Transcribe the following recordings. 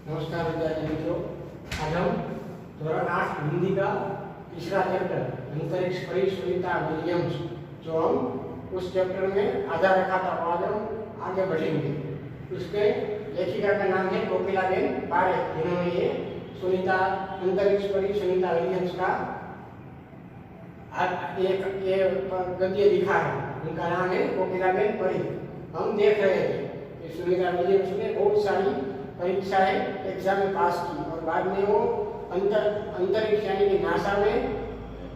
नमस्कार विद्यार्थी मित्रों, आज हम धोरण 8 हिंदी का तीसरा चैप्टर अंतरिक्ष परी सुनीता विलियम्स जो हम उस चैप्टर में आधा रखा था, आज हम आगे बढ़ेंगे। उसके लेखिका का नाम है कोकिलाबेन पारेख, जिन्होंने ये सुनीता अंतरिक्ष परी सुनीता विलियम्स का एक गद्य लिखा है। उनका नाम है कोकिलाबेन पारेख। हम देख रहे थे कि सुनीता विलियम्स ने बहुत सारी परीक्षाएं एग्जाम में पास की और बाद में वो अंतरिक्ष यानी कि नासा में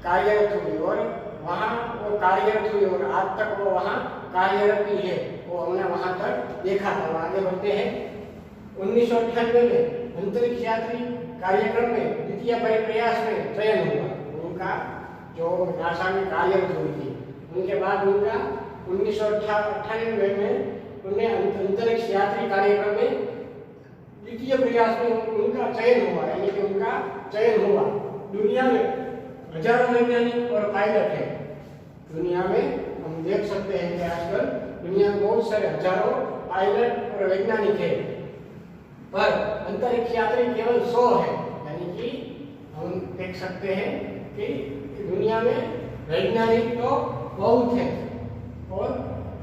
कार्यरत हुई और वहाँ वो कार्यरत हुई और आज तक वो वहाँ कार्यरत ही है। वो हमने वहाँ तक देखा था। आगे बढ़ते हैं। 1998 में अंतरिक्ष यात्री कार्यक्रम में द्वितीय परिप्रयास में चयन हुआ। उनका जो नासा में कार्यरत हुई थी, उनके बाद उनका 1998 में उन्हें अंतरिक्ष यात्री कार्यक्रम में द्वितीय प्रयास में उनका चयन हुआ, यानी कि उनका चयन हुआ। दुनिया में हजारों वैज्ञानिक और पायलट हैं। दुनिया में हम देख सकते हैं कि आजकल दुनिया में बहुत सारे हजारों पायलट और वैज्ञानिक हैं, पर अंतरिक्ष यात्री केवल 100 है। यानी कि हम देख सकते हैं कि दुनिया में वैज्ञानिक तो बहुत है और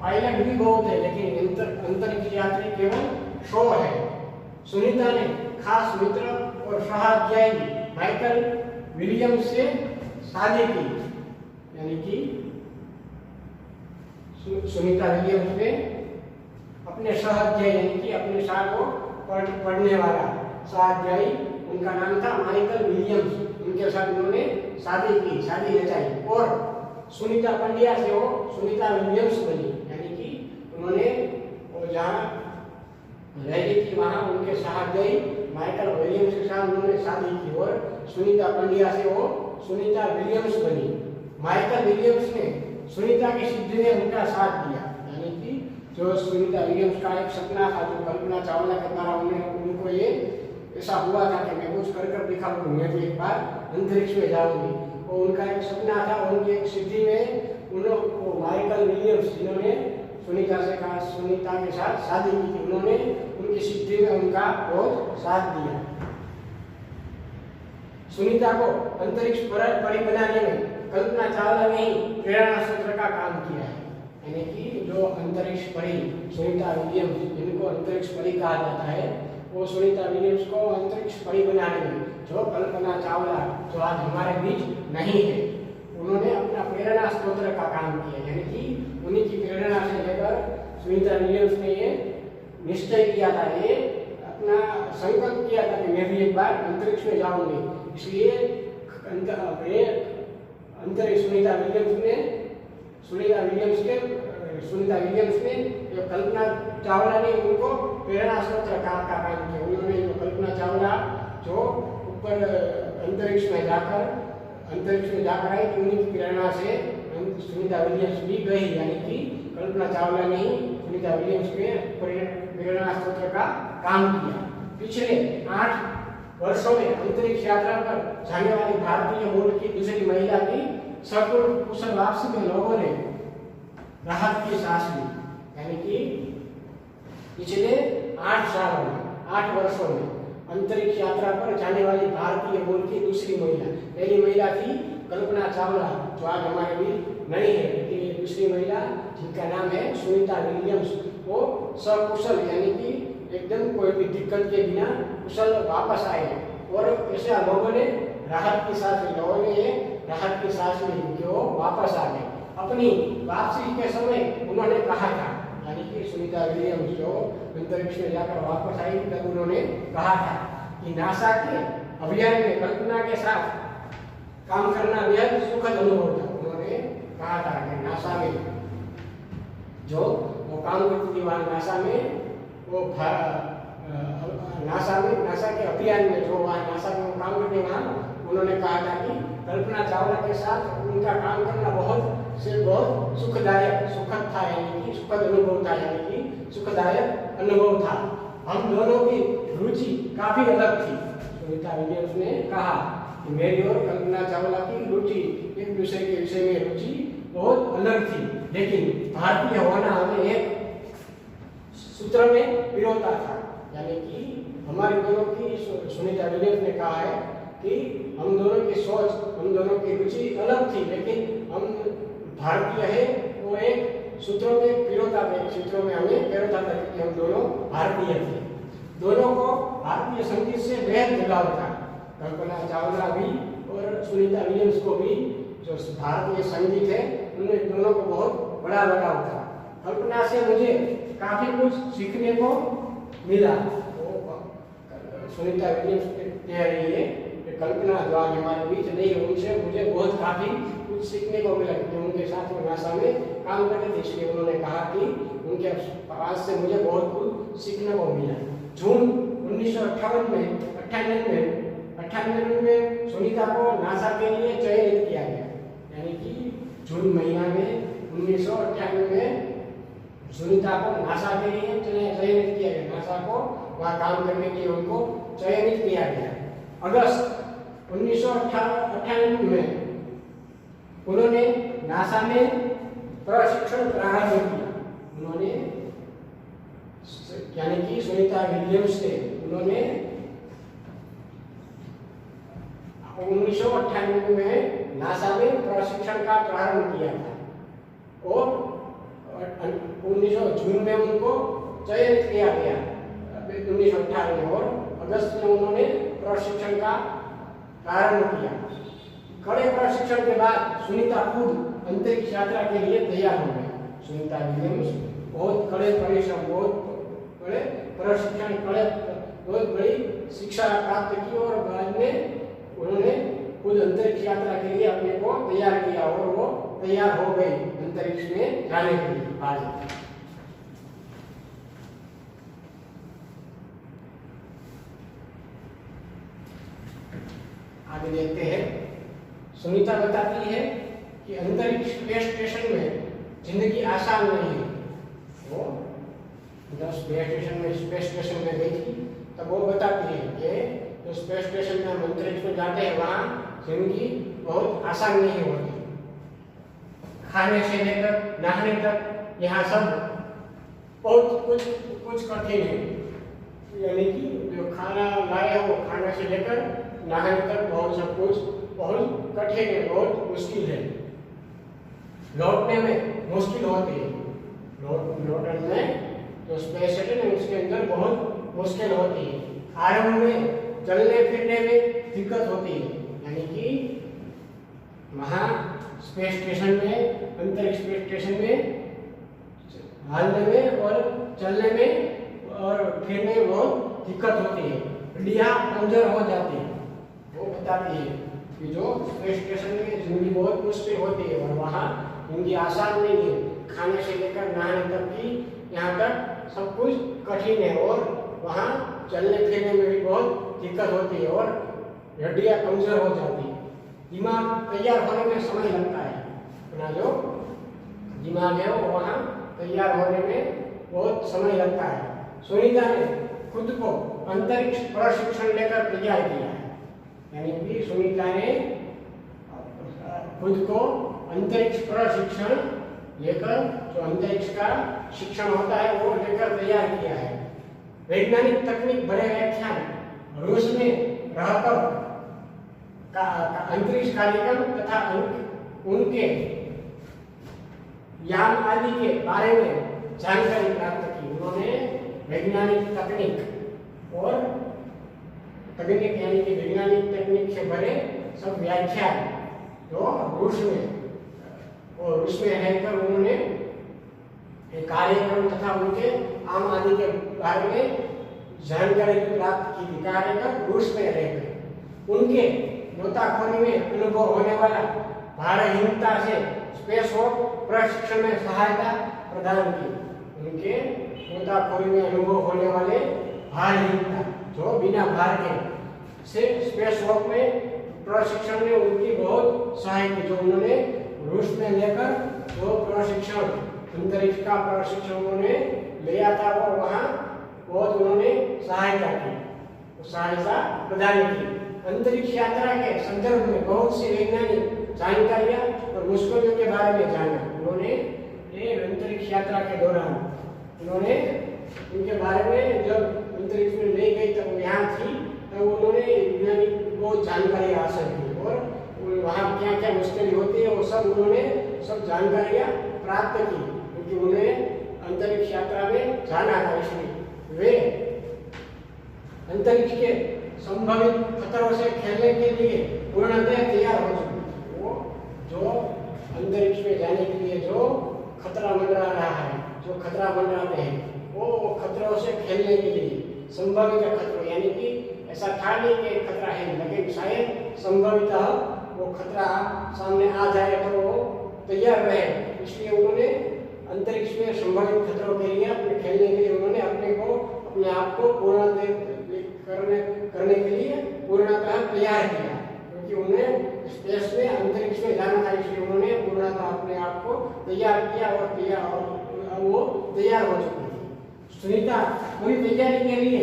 पायलट भी बहुत है, लेकिन अंतरिक्ष यात्री केवल 100 है। सुनीता ने खास मित्र और सहाध्यायी माइकल विलियम्स से शादी की। यानी कि सुनीता विलियम्स ने अपने सहाध्यायी यानी कि अपने साथ को पढ़ने वाला सहाध्यायी, उनका नाम था माइकल विलियम्स, उनके साथ उन्होंने शादी की, शादी रचाई और सुनीता पंड्या से वो सुनीता विलियम्स बनी। यानी कि उन्होंने जहाँ रह रही थी वहाँ उनके सहाध्यायी माइकल विलियम्स के साथ उन्होंने शादी की और सुनीता पंड्या से वो सुनीता विलियम्स बनी। माइकल विलियम्स ने सुनीता की सिद्धि में उनका साथ दिया। यानी कि जो सुनीता विलियम्स का एक सपना था, जो कल्पना चावला के द्वारा उनको ये ऐसा हुआ था कि मैं कुछ कर दिखाऊंगी, मैं भी एक बार अंतरिक्ष में जाऊंगी। और उनका एक सपना था, उनकी एक सिद्धि में उन्होंने माइकल विलियम्स, जिन्होंने सुनीता के साथ शादी की थी, उन्होंने उनकी सिद्धि में उनका बहुत साथ दिया। सुनीता को अंतरिक्ष परी बनाने में कल्पना चावला ने ही प्रेरणा स्रोत का काम किया है। यानी कि जो अंतरिक्ष परी सुनीता विलियम्स, जिनको अंतरिक्ष परी कहा जाता है, वो सुनीता विलियम्स को अंतरिक्ष परी बनाने में जो कल्पना चावला जो आज हमारे बीच नहीं है, उन्होंने अपना प्रेरणा स्रोत का काम किया। यानी कि उन्हीं की प्रेरणा से लेकर सुनीता विलियम्स ने ये निश्चय किया था, ये अपना संकल्प किया था कि मैं भी एक बार अंतरिक्ष में जाऊंगी। इसलिए अंतरिक्ष सुनीता विलियम्स ने जो कल्पना चावला ने उनको प्रेरणा स्रोत का काम किया। उन्होंने जो कल्पना चावला जो ऊपर अंतरिक्ष में जाकर आई, उन्हीं की प्रेरणा से सुनीता विलियम्स भी गई। यानी कि कल्पना चावला ने ही सुनीता विलियम्स के प्रेरणा स्रोत का काम किया। पिछले 8 वर्षों में अंतरिक्ष यात्रा पर जाने वाली भारतीय मूल की दूसरी महिला की सकुशल वापसी में लोगों ने राहत की सांस ली। यानी कि पिछले 8 वर्षों में अंतरिक्ष यात्रा पर जाने वाली भारतीय मूल की दूसरी महिला, पहली महिला थी कल्पना चावला जो आज हमारे बीच नहीं है, लेकिन ये दूसरी महिला जिनका नाम है सुनीता विलियम्स, वो सकुशल यानी कि एकदम कोई भी दिक्कत के बिना कुशल वापस आए और ऐसे लोगों ने राहत की सांस ली। लोगों ने ये राहत की सांस ली कि वो वापस आ गए। अपनी वापसी के समय उन्होंने कहा था, यानी कि सुनीता विलियम्स जो अंतरिक्ष में जाकर वापस आई तब उन्होंने कहा था कि नासा के अभियान में कल्पना के साथ काम करना बेहद सुखद अनुभव था। उन्होंने कहा था कि नासा में जो वो काम करती थी, वहाँ नासा में वो नासा के अभियान में जो वहाँ नासा में वो काम करते वहाँ उन्होंने कहा था कि कल्पना चावला के साथ उनका काम करना बहुत सुखद था। यानी कि सुखद अनुभव था, यानी कि सुखदायक अनुभव था। हम दोनों की रुचि काफी अलग थी। सुनीता विलियम्स ने कहा कि मेरी और कल्पना चावला की रुचि एक दूसरे के विषय में रुचि बहुत अलग थी, लेकिन भारतीय होना हमें एक सूत्र में पिरोता था। यानी कि हमारे दोनों की, सुनीता विलियम्स ने कहा है कि हम दोनों की सोच, हम दोनों की रुचि अलग थी, लेकिन हम भारतीय है और एक सूत्रों में पिरोता था, सूत्रों में हमें पिरोता था क्योंकि हम दोनों भारतीय थे। दोनों को भारतीय संगीत से बेहद लगाव था। कल्पना चावला भी और सुनीता विलियम्स को भी जो भारतीय संगीत है उनमें दोनों को बहुत बड़ा लगाव था। कल्पना से मुझे काफी कुछ सीखने को मिला। वो सुनीता विलियम्स कह रही है कि कल्पना जो आज हमारे बीच नहीं है, उनसे मुझे बहुत काफी कुछ सीखने को मिला क्योंकि उनके साथ में नासा में काम करते थे, इसलिए उन्होंने कहा कि उनके पास से मुझे बहुत कुछ सीखने को मिला। जून 1998 में सुनीता को नासा के लिए चयनित किया गया, यानी कि जून महीना में 1998 में सुनीता को नासा के लिए चयनित किया गया। नासा को वहाँ काम करने के लिए उनको चयनित किया गया। अगस्त 1998 में उन्होंने नासा में प्रशिक्षण प्रारंभ किया। उन्होंने यानी कि सुनीता विलियम्स ने उन्होंने 1998 में नासा में प्रशिक्षण का प्रारंभ किया था और 19 जून में उनको चयनित किया गया 1998 में, और अगस्त में उन्होंने प्रशिक्षण का प्रारंभ किया। कड़े प्रशिक्षण के बाद सुनीता खुद अंतरिक्ष यात्रा के लिए तैयार हो गए। सुनीता विलियम्स बहुत कड़े परिश्रम, बहुत बड़े प्रशिक्षण, बहुत बड़ी शिक्षा प्राप्त की और बाद में उन्होंने खुद अंतरिक्ष यात्रा के लिए अपने को तैयार किया और वो तैयार हो गई अंतरिक्ष में जाने के लिए। आगे देखते हैं। सुनीता बताती है कि अंतरिक्ष स्पेस स्टेशन में जिंदगी आसान नहीं है। वो जब स्पेस स्टेशन में गई थी तब वो बताती है कि जो स्पेस स्टेशन में हम अंतरिक्ष में जाते हैं वहाँ जिंदगी बहुत आसान नहीं होती। खाने से लेकर नहाने तक यहाँ सब बहुत कुछ कठिन है, यानी कि जो खाना लाए हो खाने से लेकर नहाने तक बहुत सब कुछ बहुत कठिन है, बहुत मुश्किल है। लौटने में मुश्किल होती है, लौटने में जो स्पेस स्टेशन है उसके अंदर बहुत मुश्किल होती है। आरंभ में चलने फिरने में दिक्कत होती है, यानी कि वहाँ स्पेस स्टेशन में, अंतरिक्ष स्पेस स्टेशन में हालने में और चलने में और फिरने में बहुत दिक्कत होती है, हड्डियाँ कमजोर हो जाती है। वो बताती है कि जो स्पेस स्टेशन में जिंदगी बहुत मुश्किल होती है और वहाँ जिंदगी आसान नहीं है। खाने से लेकर नहाने तक की यहाँ तक सब कुछ कठिन है और वहाँ चलने फिरने में भी बहुत दिक्कत होती है और हड्डियाँ कमजोर हो जाती है। दिमाग तैयार होने में समय लगता है, अपना जो दिमाग है वो वहाँ तैयार होने में बहुत समय लगता है। सुनीता ने खुद को अंतरिक्ष प्रशिक्षण लेकर तैयार किया है, यानी कि सुनीता ने खुद को अंतरिक्ष प्रशिक्षण लेकर, जो अंतरिक्ष का शिक्षण होता है वो लेकर तैयार किया है। वैज्ञानिक तकनीक बड़े व्याख्यान, रूस में रहकर अंतरिक्ष कार्यक्रम तथा उनके यान आदि के बारे में जानकारी प्राप्त की। उन्होंने वैज्ञानिक तकनीक और तकनीक यानी कि वैज्ञानिक तकनीक से भरे सब व्याख्यान जो रूस में रहकर उन्होंने कार्यक्रम तथा उनके आम आदि के बारे में जानकारी प्राप्त की थी। कार्यक्रम रूस में रहकर उनके गोताखोरी में अनुभव होने वाला भारहीनता से स्पेस वॉक प्रशिक्षण में सहायता प्रदान की। उनके गोताखोरी में अनुभव होने वाले भारहीनता, जो बिना भार के से स्पेस वॉक में प्रशिक्षण ने उनकी बहुत सहायता की। जो उन्होंने रूस में लेकर जो प्रशिक्षण, अंतरिक्ष का प्रशिक्षण उन्होंने लिया था वो वहाँ बहुत उन्होंने सहायता की, सहायता प्रदान की। अंतरिक्ष यात्रा के संदर्भ में बहुत सी वैज्ञानिक जानकारियाँ और मुश्किलों के बारे में जाना। उन्होंने अंतरिक्ष यात्रा के दौरान उन्होंने उनके बारे में, जब अंतरिक्ष उन्होंने वैज्ञानिक को जानकारी हासिल की और वहाँ क्या क्या मुश्किलें होती है वो सब उन्होंने सब जानकारियाँ प्राप्त की, क्योंकि उन्हें अंतरिक्ष यात्रा में जाना था। इसलिए वे अंतरिक्ष के संभावित खतरों से खेलने के लिए पूर्णतः तैयार हो चुके थे। वो जो अंतरिक्ष में जाने के लिए जो खतरा मंडरा रहा है, जो खतरा मंडराते हैं, वो खतरों से खेलने के लिए संभावित खतरों, यानी कि ऐसा था नहीं कि खतरा है, लेकिन शायद संभावितः वो खतरा सामने आ जाए तो वो तैयार रहे। इसलिए उन्होंने अंतरिक्ष में संभावित खतरों के लिए अपने खेलने के लिए उन्होंने अपने आप को पूर्ण करने के लिए पूर्णतः तैयार किया, क्योंकि उन्हें स्पेस में अंतरिक्ष में जाना था। इसलिए उन्होंने पूर्णतः अपने आप को तैयार किया और वो तैयार हो चुकी थी। सुनीता पूरी तैयारी के लिए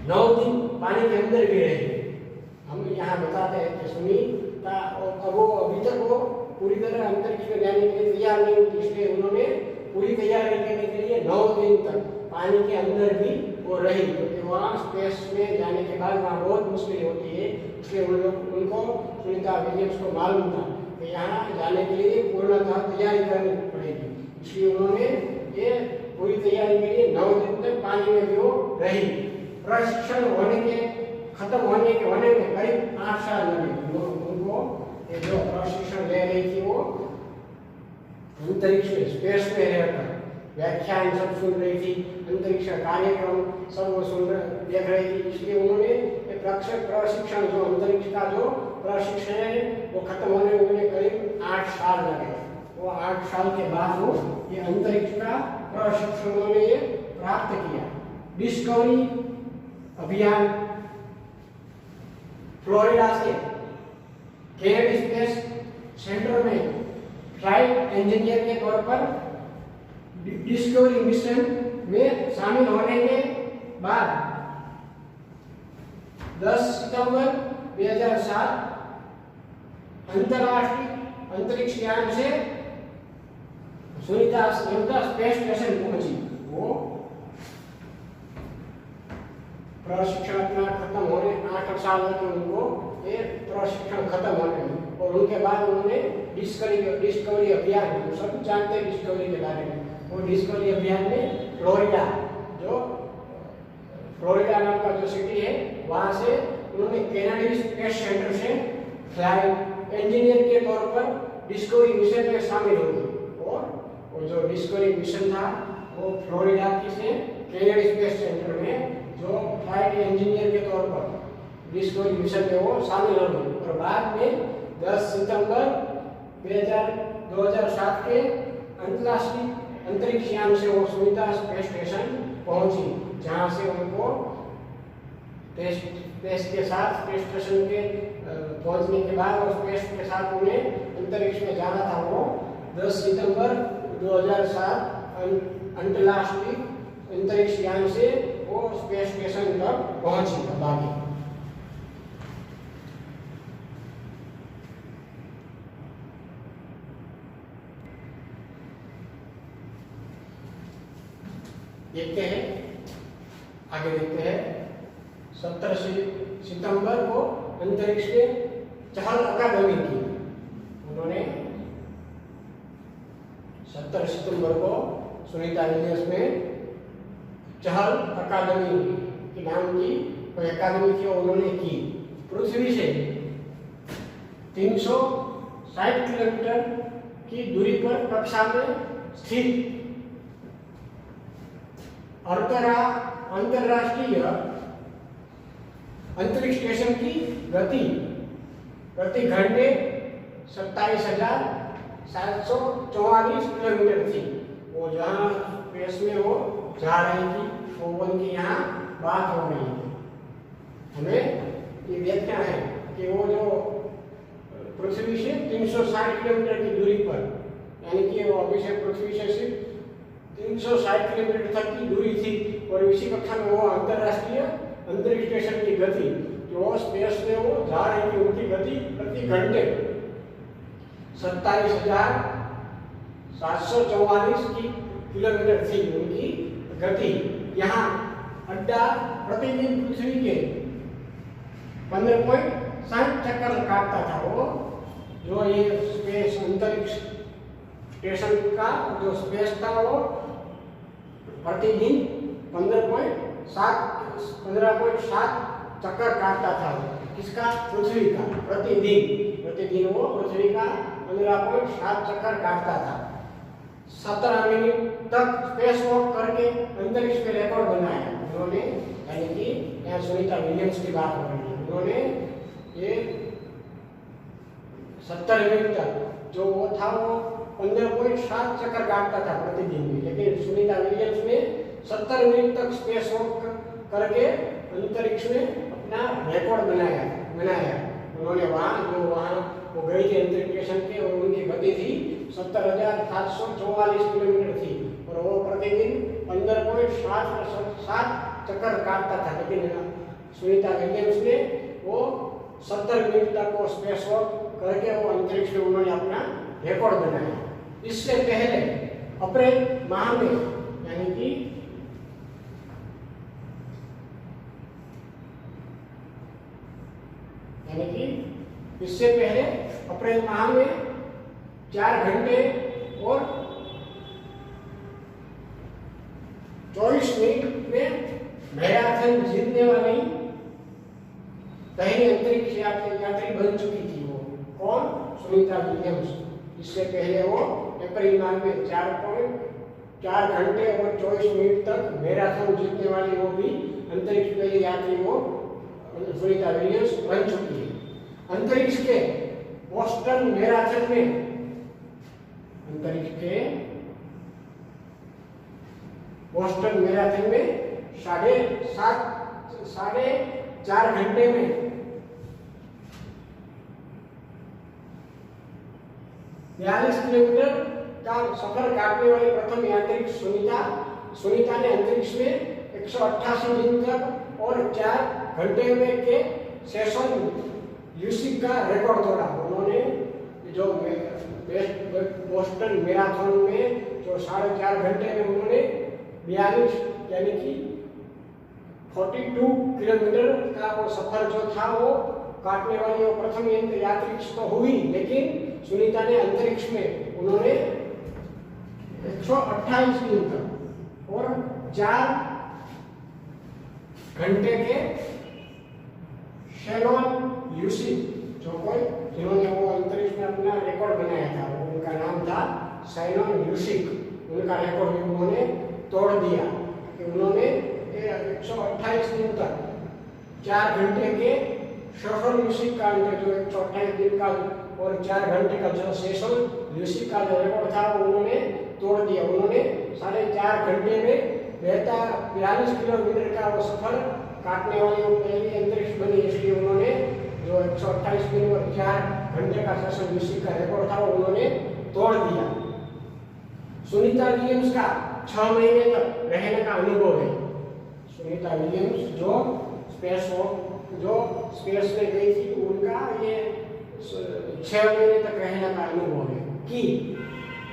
9 दिन पानी के अंदर भी रही। हम यहाँ बताते हैं कि सुनीता वो अभी तक वो पूरी तरह अंतरिक्ष में जाने के लिए तैयार नहीं हुई, इसलिए उन्होंने पूरी तैयारी करने के लिए 9 दिन तक पानी के अंदर भी वो रही, क्योंकि वहाँ स्पेस में जाने के बाद वहाँ बहुत मुश्किल होती है। इसलिए उनको सुनीता विलियम्स को मालूम था कि यहाँ जाने के लिए पूर्णतः तैयारी करनी पड़ेगी, इसलिए उन्होंने ये पूरी तैयारी के लिए 9 दिन तक पानी में भी वो रही। प्रशिक्षण खत्म होने में करीब 8 साल लगे उनको। ये जो प्रशिक्षण ले रही थी वो अंतरिक्ष में स्पेस में रहकर व्याख्यान सब सुन रही थी, अंतरिक्ष कार्यक्रम सब वो देख रही थी। इसलिए उन्होंने प्रशिक्षण जो अंतरिक्ष का जो प्रशिक्षण है वो खत्म होने में उन्हें करीब 8 साल लगे। वो 8 साल के बाद वो ये अंतरिक्ष का प्रशिक्षण उन्होंने ये प्राप्त किया। डिस्कवरी अभियान फ्लोरिडा से केनेडी स्पेस सेंटर में फ्लाइट इंजीनियर के तौर पर डिस्कवरी मिशन में शामिल होने के बाद 10 सितंबर 2007 अंतर्राष्ट्रीय अंतरिक्ष यान से सुनीता स्पेस स्टेशन पहुंची। वो प्रशिक्षण अपना खत्म होने 8 साल लगे उनको ये प्रशिक्षण खत्म होने में, और उनके बाद उन्होंने डिस्कवरी अभियान, हम सब जानते हैं डिस्कवरी के बारे में, वो डिस्कवरी अभियान में फ्लोरिडा नाम का जो सिटी है वहाँ से उन्होंने केनेडी स्पेस सेंटर से फ्लाइट इंजीनियर के तौर पर डिस्कवरी मिशन में शामिल हो गए। और वो जो डिस्कवरी मिशन था वो फ्लोरिडा की से केनेडी स्पेस सेंटर में जो फ्लाइट इंजीनियर के तौर पर डिस्कवरी मिशन में वो शामिल हो गए। और बाद में 10 सितंबर 2007 के अंतर्राष्ट्रीय अंतरिक्ष यान से वो सुनीता स्पेस स्टेशन पहुंची, जहां से उनको स्पेस स्टेशन के पहुंचने के बाद और स्पेस के साथ उन्हें अंतरिक्ष में जाना था। वो 10 सितंबर 2007 अंतर्राष्ट्रीय अंतरिक्ष यान से वो स्पेस स्टेशन तक पहुंची। बाकी देखते हैं, आगे देखते हैं। 17 सितंबर को अंतरिक्ष के चहल अकादमी की उन्होंने 17 सितंबर को सुनीता विलियम्स में चहल अकादमी के नाम की कोई अकादमी थी उन्होंने की। पृथ्वी से 360 किलोमीटर की दूरी पर कक्षा में स्थित अंतरराष्ट्रीय अंतरिक्ष स्टेशन की गति प्रति घंटे 27,744 किलोमीटर थी। वो जहाँ स्पेस में वो जा रही थी वो उनकी यहाँ बात हो रही थी। हमें ये देखना है कि वो जो पृथ्वी से 360 किलोमीटर की दूरी पर, यानी कि वो अभी से पृथ्वी से सिर्फ 360 किलोमीटर तक की दूरी थी, और इसी कक्षा में वो अंतरराष्ट्रीय अंतरिक्ष स्टेशन की गति जो स्पेस में वो जा रही थी उनकी गति प्रति घंटे 27,744 किलोमीटर थी उनकी गति। यहाँ अड्डा प्रतिदिन पृथ्वी के 15.60 चक्कर काटता था वो। जो ये स्पेस अंतरिक्ष स्टेशन का जो स्पेस था वो प्रतिदिन 15.7 चक्कर काटता था। किसका? पृथ्वी का। प्रतिदिन वो पृथ्वी का 15.7 चक्कर काटता था। 17 मिनट तक स्पेस वॉक करके अंतरिक्ष में रिकॉर्ड बनाया उन्होंने, यानी कि यहाँ सुनीता विलियम्स की बात हो रही है। उन्होंने ये 70 मिनट तक जो वो था वो 15.7 चक्कर काटता था प्रतिदिन में, लेकिन सुनीता विलियम्स ने 70 मिनट तक स्पेस वॉक करके अंतरिक्ष में अपना रिकॉर्ड बनाया। उन्होंने वहाँ वो गई थी अंतरिक्ष स्टेशन के, और उनकी गति थी 70,744 किलोमीटर थी, और वो प्रतिदिन 15.7 चक्कर काटता था। लेकिन सुनीता विलियम्स ने वो 70 मिनट तक वो स्पेस वॉक करके वो अंतरिक्ष में उन्होंने अपना रिकॉर्ड बनाया। इससे पहले अप्रैल माह में, यानी कि इससे पहले अप्रैल माह में 4 घंटे और 24 मिनट में मैराथन जीतने वाली पहली अंतरिक्ष यात्री बन चुकी थी। वो कौन? सुनीता विलियम्स। इससे पहले वो अप्रैल माह में 4 घंटे और 24 मिनट तक मैराथन जीतने वाली वो भी अंतरिक्ष पहली यात्री वो सुनीता विलियम्स बन चुकी है। अंतरिक्ष के बोस्टन मैराथन में 4.5 घंटे में 42 किलोमीटर का सफर काटने वाली प्रथम यात्री सुनीता ने अंतरिक्ष में 188 दिन तक और 4 घंटे में के सेशन यूसिक का रिकॉर्ड तोड़ा। उन्होंने जो बोस्टन मैराथन में जो 4.5 घंटे में उन्होंने 42 यानी कि 42 किलोमीटर का वो सफर जो था वो काटने वाली वो प्रथम यात्री तो हुई, लेकिन सुनीता ने अंतरिक्ष में उन्होंने 128 दिन तक और 4 घंटे के शैनॉन यूसिक जिन्होंने वो अंतरिक्ष में अपना रिकॉर्ड बनाया था, उनका नाम था शैनॉन यूसिक। उनका रिकॉर्ड भी उन्होंने तोड़ दिया कि उन्होंने 128 दिन तक 4 घंटे के शैनॉन यूसिक का जो 128 दिन का और 4 घंटे का जो सेशन यूसिक का जो रिकॉर्ड था वो उन्होंने तोड़ दिया। उन्होंने 4.5 घंटे में 42 किलोमीटर का वो सफर काटने वाली वो पहली अंतरिक्ष बनी, इसलिए उन्होंने जो 128 दिन और 4 घंटे का सेशन यूसिक का रिकॉर्ड था वो उन्होंने तोड़ दिया। सुनीता विलियम्स का 6 महीने तक रहने का अनुभव है। सुनीता विलियम्स जो स्पेस में गई थी, उनका ये 6 महीने तक रहने का अनुभव है कि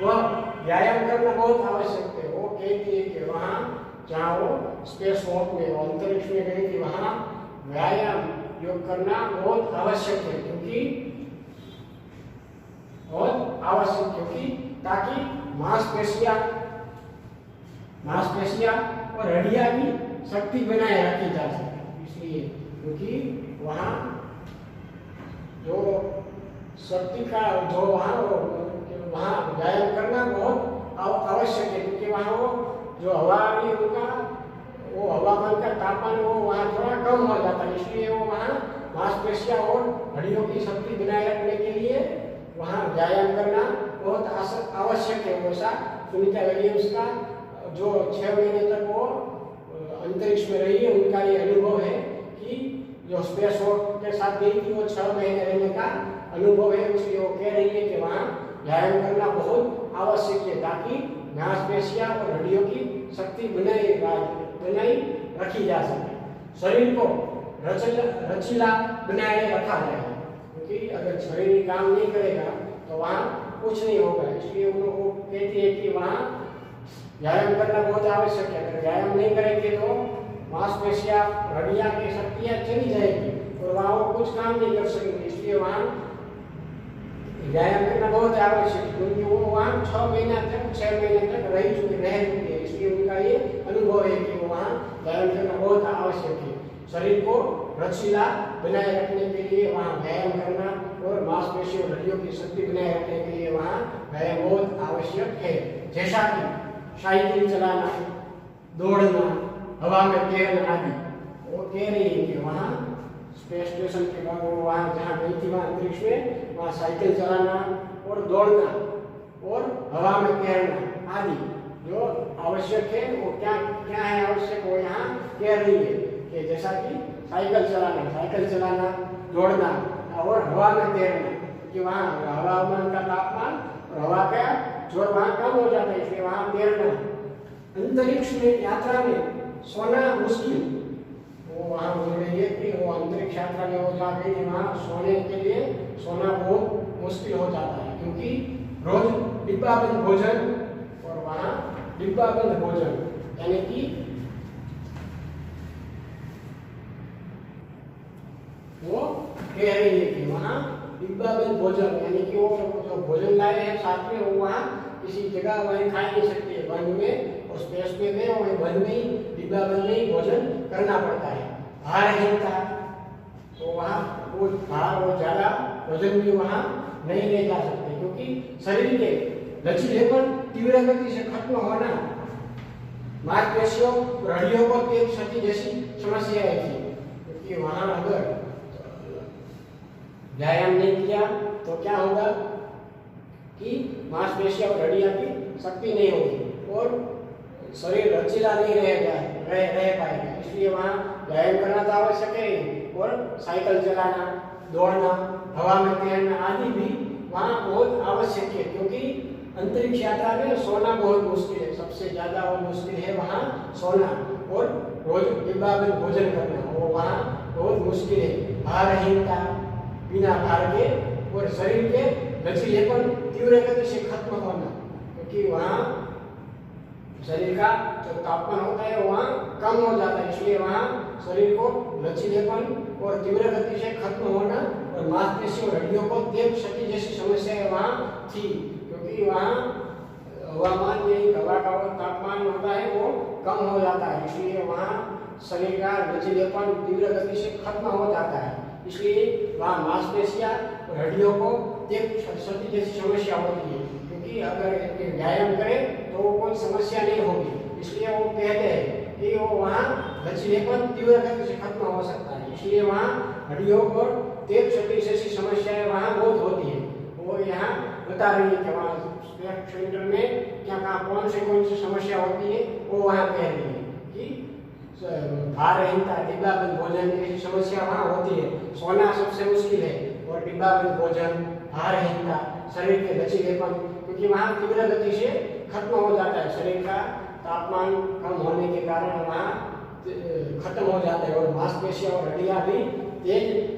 वह व्यायाम करना बहुत आवश्यक है। वो कहती है कि वहाँ जहाँ वो स्पेस वॉक में अंतरिक्ष में गई थी, वहाँ व्यायाम योग करना बहुत आवश्यक है, क्योंकि ताकि मांसपेशियां और हड्डियां की शक्ति बनाए रखी जा सके। इसलिए क्योंकि वहाँ जो शक्ति का जो वहाँ व्यायाम करना बहुत आवश्यक है, क्योंकि वहाँ वो जो हवा भी उनका वो हवामान का तापमान वो वहाँ थोड़ा कम हो जाता है, इसलिए वो वहाँ मांसपेशियां और हड्डियों की शक्ति बनाए रखने के लिए वहाँ व्यायाम करना बहुत आवश्यक है। वैसा सुनीता विलियम्स का जो 6 महीने तक वो अंतरिक्ष में रही है, उनका ये अनुभव है कि जो स्पेस वॉक के साथ गई थी वो 6 महीने रहने का अनुभव है। इसलिए वो कह रही है कि वहाँ व्यायाम करना बहुत आवश्यक है, ताकि मांसपेशियां और हड्डियों की शक्ति बनाई रखी जा सके, शरीर को रचीला बनाए रखा जाए। क्योंकि अगर शरीर काम नहीं करेगा तो वहाँ कुछ नहीं होगा। इसलिए उन लोगों को कहती है कि वहाँ व्यायाम करना बहुत आवश्यक है। अगर व्यायाम नहीं करेंगे तो मांसपेशियां हड्डियां की शक्तियाँ चली जाएगी, और और वहाँ वो कुछ काम नहीं कर सकेंगे। इसलिए वहाँ व्यायाम करना बहुत आवश्यक है, क्योंकि वो वहाँ 6 महीने तक रह चुके हैं। इसलिए उनका ये अनुभव है कि वो वहाँ व्यायाम करना बहुत आवश्यक है। शरीर को लचीला बनाए रखने के लिए वहाँ व्यायाम करना और मांसपेशियों और हड्डियों की शक्ति बनाए रखने के लिए वहाँ व्यायाम बहुत आवश्यक है। जैसा कि साइकिल चलाना, दौड़ना, हवा में तैरना आदि। वो कह रही है कि वहाँ स्पेस स्टेशन के बाद वो वहाँ जहाँ गई थी वहाँ अंतरिक्ष में, वहाँ साइकिल चलाना और दौड़ना और हवा में तैरना आदि जो आवश्यक है, वो क्या क्या है आवश्यक, वो यहाँ कह रही है कि जैसा कि साइकिल चलाना, दौड़ना और हवा में तैरना, क्योंकि वहाँ हवामान का तापमान और हवा का जोर वहाँ कम हो जाता है, इसलिए वहाँ तैरना। अंतरिक्ष में यात्रा में सोना मुश्किल, वो वहाँ बोल रही है कि वो अंतरिक्ष यात्रा में हो जाती है, वहाँ सोने के लिए सोना बहुत मुश्किल हो जाता है, क्योंकि रोज डिब्बाबंद भोजन, और वहाँ डिब्बाबंद भोजन यानी कि वो कह रही है कि वहाँ डिब्बाबंद भोजन यानी कि वो जो भोजन लाए हैं साथ में, वो वहाँ किसी जगह वहीं खा नहीं सकते, बंद में और स्पेस में गए वहीं बंद में ही डिब्बाबंद में ही भोजन करना पड़ता है। भारहीनता, तो वहाँ वो भार और ज़्यादा वजन भी वहाँ नहीं ले जा सकते, क्योंकि शरीर के लचीलेपन तीव्र गति से खत्म होना, मांसपेशियों हड्डियों को तेज क्षति जैसी समस्याएं थी, क्योंकि वहाँ अगर व्यायाम नहीं किया तो क्या होगा कि मांसपेशियों और हड्डियां की शक्ति नहीं होगी और शरीर लचीला नहीं रह पाएगा। इसलिए वहाँ व्यायाम करना तो आवश्यक है, और साइकिल चलाना, दौड़ना, हवा में तैरना आदि भी वहाँ बहुत आवश्यक है, क्योंकि अंतरिक्ष यात्रा में सोना बहुत मुश्किल है, सबसे ज़्यादा वो मुश्किल है वहाँ सोना, और रोज डिब्बाबंद भोजन करना वो वहाँ बहुत मुश्किल है। भारहीनता, बिना भार के और शरीर के लचीलेपन तीव्र गति से खत्म होना, क्योंकि वहाँ शरीर का जो तापमान होता है वहाँ कम हो जाता है, इसलिए वहाँ शरीर को लचीलेपन और तीव्र गति से खत्म होना और मांसपेशियों और हड्डियों को तेज क्षति जैसी समस्याएं वहाँ थी, क्योंकि वहाँ हवामान यही हवा का तापमान होता है वो कम हो जाता है, इसलिए वहाँ शरीर का लचीलेपन तीव्र गति से खत्म हो जाता है। इसलिए वहाँ मांसपेशियां और हड्डियों को तेज क्षति जैसी समस्या होती है, क्योंकि अगर व्यायाम करें तो कोई समस्या नहीं होगी। इसलिए वो कहते हैं कि वो वहाँ लचीलेपन तीव्र गति से खत्म हो सकता है, इसलिए वहाँ हड्डियों को तेज क्षति जैसी समस्याएं वहाँ बहुत होती है। वो यहाँ बता रही है कि वहाँ स्पेस सेंटर में क्या कौन सी समस्या होती है, वो वहाँ कह रही है कि भारहीनता, डिब्बाबंद भोजन ऐसी समस्या वहाँ होती है। सोना सबसे मुश्किल है, और डिब्बाबंद भोजन, भारहीनता, शरीर के लचीलेपन, क्योंकि वहाँ तीव्र गति से खत्म हो जाता है, शरीर का तापमान कम होने के कारण वहाँ खत्म हो जाता है, और मांसपेशियां और हड्डियां भी तेज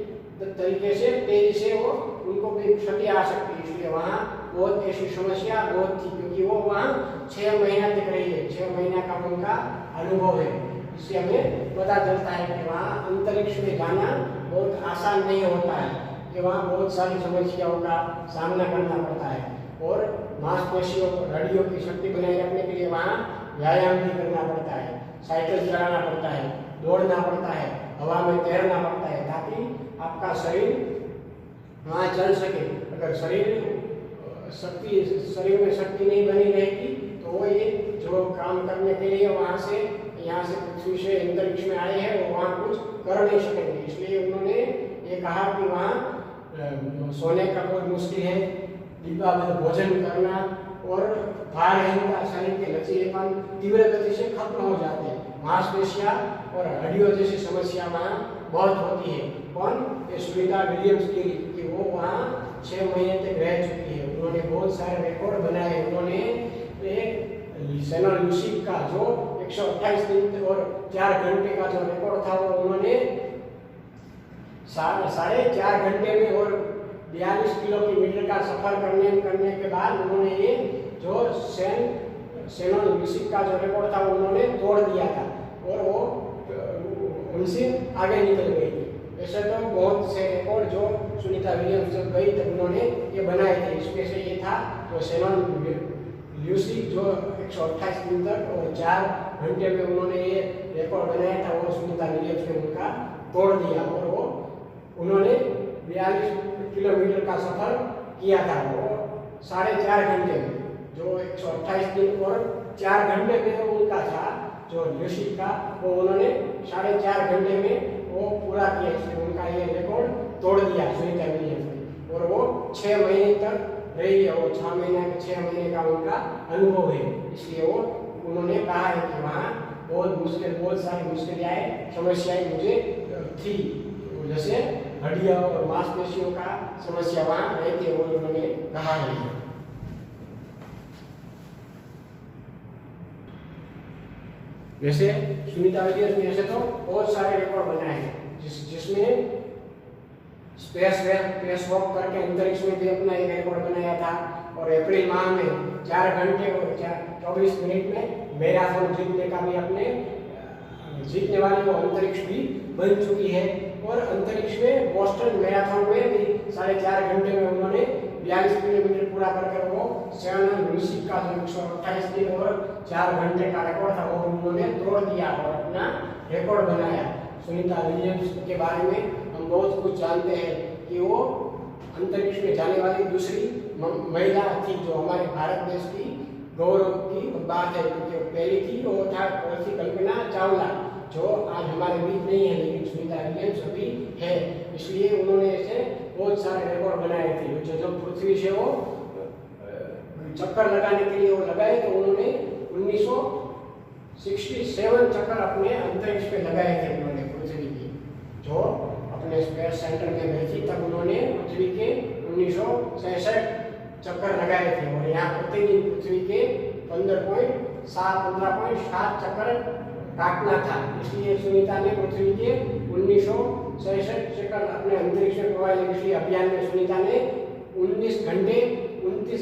तरीके से तेजी से वो उनको भी क्षति आ सकती है। इसलिए वहाँ बहुत ऐसी समस्या बहुत थी, क्योंकि वो वहाँ 6 महीना तक रही है, 6 महीना का उनका अनुभव है। इससे हमें पता चलता है कि वहाँ अंतरिक्ष में जाना बहुत आसान नहीं होता है, कि वहाँ बहुत सारी समस्याओं का सामना करना पड़ता है, और मांसपेशियों और हड्डियों की शक्ति बनाए रखने के लिए वहाँ व्यायाम भी करना पड़ता है, साइकिल चलाना पड़ता है, दौड़ना पड़ता है, हवा में तैरना पड़ता है, ताकि आपका शरीर वहाँ चल सके। अगर शरीर में शक्ति नहीं बनी रहेगी तो वो ये जो काम करने के लिए यहाँ से पृथ्वी से अंतरिक्ष में आए हैं वो वहाँ कुछ कर नहीं सकेंगे। इसलिए उन्होंने ये कहा कि वहाँ सोने का बहुत मुश्किल है, डिब्बाबंद भोजन करना और भारहीनता, शरीर के लचीलेपन तीव्र गति से खत्म हो जाते हैं, मांसपेशियां और हड्डियों जैसी समस्या वहाँ बहुत होती है। कौन? ये सुनीता विलियम्स की वो वहाँ 6 महीने तक रह चुकी है। उन्होंने बहुत सारे रिकॉर्ड बनाए। उन्होंने सेनोल यूसिक का जो 128 दिन और 4 घंटे का जो रिकॉर्ड था वो उन्होंने 4.5 घंटे में और 42 किलोमीटर का सफर करने के बाद उन्होंने ये जो सेनोल यूसिक का जो रिकॉर्ड था उन्होंने तोड़ दिया था और वो उनसे आगे निकल गई थी। वैसे तो बहुत से रिकॉर्ड जो सुनीता विलियम्स जब गई तब उन्होंने ये बनाए थे। इसमें से ये था जो शेनॉन ल्यूसी जो 128 दिन तक और 4 घंटे में उन्होंने ये रिकॉर्ड बनाया था, वो सुनीता विलियम्स ने उनका तोड़ दिया और वो उन्होंने 42 किलोमीटर का सफर किया था। वो 4.5 घंटे में, जो 128 दिन और 4 घंटे में उनका था जो ल्यूसी का, वो उन्होंने 4.5 घंटे में वो पूरा किया। इसलिए उनका ये रिकॉर्ड तोड़ दिया सुनीता विलियम्स ने। और वो 6 महीने तक रही है, वो 6 महीने का उनका अनुभव है। इसलिए वो उन्होंने कहा है कि वहाँ बहुत सारी मुश्किलें समस्याएं मुझे थी, जैसे हड्डियों और मांसपेशियों का समस्या वहाँ रहती है, वो उन्होंने कहा है। वैसे सुनीता विलियम्स ने ऐसे तो बहुत सारे रिकॉर्ड बनाए हैं, जिसमें स्पेस वॉक करके अंतरिक्ष में भी अपना एक रिकॉर्ड बनाया था। और अप्रैल माह में 4 घंटे और 24 मिनट में मैराथन जीतने का भी अपने जीतने वाली वो अंतरिक्ष भी बन चुकी है। और अंतरिक्ष में बोस्टन मैराथन में भी 4.5 घंटे में उन्होंने 42 किलोमीटर पूरा करके वो शेनॉन ल्यूसी का जो 128 दिन और 4 घंटे का रिकॉर्ड था वो उन्होंने तोड़ दिया और अपना रिकॉर्ड बनाया। सुनीता विलियम्स के बारे में हम बहुत कुछ जानते हैं कि वो अंतरिक्ष में जाने वाली दूसरी महिला थी, जो हमारे भारत देश की गौरव की बात है, क्योंकि पहली थी वो थी कल्पना चावला, जो आज हमारे बीच नहीं है, लेकिन सुनीता विलियम्स अभी है। इसलिए उन्होंने ऐसे बहुत सारे रिकॉर्ड बनाए थे। जो जब पृथ्वी से वो चक्कर लगाने के लिए वो लगाए तो उन्होंने 1967 चक्कर अपने अंतरिक्ष पे लगाए थे उन्होंने पृथ्वी की, जो अपने स्पेस सेंटर में गई थी, तब उन्होंने पृथ्वी के 1966 चक्कर लगाए थे। और यहाँ प्रतिदिन पृथ्वी के 15.7 चक्कर काटना था। इसलिए सुनीता ने पृथ्वी के 1966 चक्कर अपने अंतरिक्ष में प्रवाहित। इसलिए अभियान में सुनीता ने 29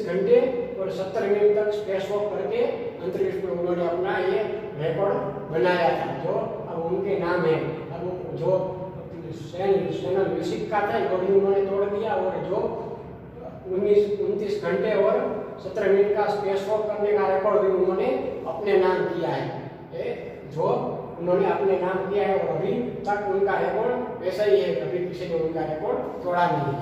घंटे और 70 मिनट तक स्पेस वॉक करके अंतरिक्ष में उन्होंने अपना ये रिकॉर्ड बनाया था, जो अब उनके नाम है। अब जो शेनॉन ल्यूसी का था वो भी उन्होंने तोड़ दिया, और जो 29 घंटे और 17 मिनट का स्पेस वॉक करने का रिकॉर्ड भी उन्होंने अपने नाम किया है, जो उन्होंने अपने नाम किया है। और अभी तक उनका रिकॉर्ड वैसा ही है, कभी किसी ने उनका रिकॉर्ड तोड़ा नहीं है।